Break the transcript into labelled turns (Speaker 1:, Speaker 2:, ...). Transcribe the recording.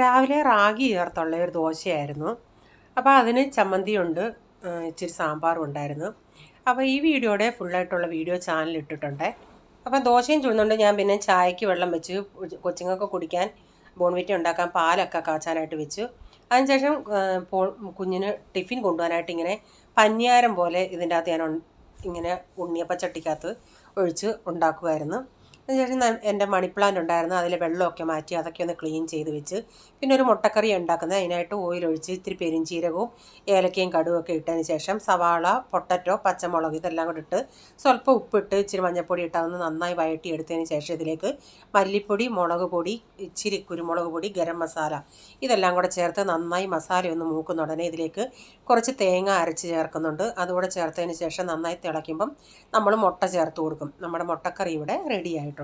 Speaker 1: രാവിലെ റാഗി ചേർത്തുള്ള ഒരു ദോശയായിരുന്നു. അപ്പോൾ അതിന് ചമ്മന്തിയുണ്ട്, ഇച്ചിരി സാമ്പാറും ഉണ്ടായിരുന്നു. അപ്പോൾ ഈ വീഡിയോയുടെ ഫുള്ളായിട്ടുള്ള വീഡിയോ ചാനൽ ഇട്ടിട്ടുണ്ട്. അപ്പം ദോശയും ചുടുന്നുണ്ട്. ഞാൻ പിന്നെ ചായക്ക് വെള്ളം വെച്ച് കൊച്ചുങ്ങൾക്ക് കുടിക്കാൻ ബോൺവിറ്റ ഉണ്ടാക്കാൻ പാലൊക്കെ കാച്ചാനായിട്ട് വെച്ചു. അതിനുശേഷം കുഞ്ഞിന് ടിഫിൻ കൊണ്ടുപോകാനായിട്ട് ഇങ്ങനെ പന്നിയാരം പോലെ ഇതിൻ്റെ അകത്ത് ഞാൻ ഇങ്ങനെ ഉണ്ണിയപ്പച്ചട്ടിക്കകത്ത് ഒഴിച്ച് ഉണ്ടാക്കുമായിരുന്നു. അതിനുശേഷം എൻ്റെ മണി പ്ലാന്റ് ഉണ്ടായിരുന്നു, അതിലെ വെള്ളമൊക്കെ മാറ്റി അതൊക്കെ ഒന്ന് ക്ലീൻ ചെയ്ത് വെച്ച് പിന്നെ ഒരു മുട്ടക്കറി ഉണ്ടാക്കുന്നത്. അതിനായിട്ട് ഓയിലൊഴിച്ച് ഇത്തിരി പെരിഞ്ചീരകവും ഏലക്കയും കടുവൊക്കെ ഇട്ടതിന് ശേഷം സവാള, പൊട്ടറ്റോ, പച്ചമുളക് ഇതെല്ലാം കൂടി ഇട്ട് സ്വല്പം ഉപ്പിട്ട് ഇച്ചിരി മഞ്ഞൾപ്പൊടി ഇട്ടതൊന്ന് നന്നായി വഴറ്റിയെടുത്തതിന് ശേഷം ഇതിലേക്ക് മല്ലിപ്പൊടി, മുളക് പൊടി, ഇച്ചിരി കുരുമുളക് പൊടി, ഗരം മസാല ഇതെല്ലാം കൂടെ ചേർത്ത് നന്നായി മസാല ഒന്ന് മൂക്കുന്ന ഉടനെ ഇതിലേക്ക് കുറച്ച് തേങ്ങ അരച്ച് ചേർക്കുന്നുണ്ട്. അതുകൂടെ ചേർത്തതിന് ശേഷം നന്നായി തിളയ്ക്കുമ്പം നമ്മൾ മുട്ട ചേർത്ത് കൊടുക്കും. നമ്മുടെ മുട്ടക്കറി ഇവിടെ റെഡി ആയിട്ടുണ്ട്.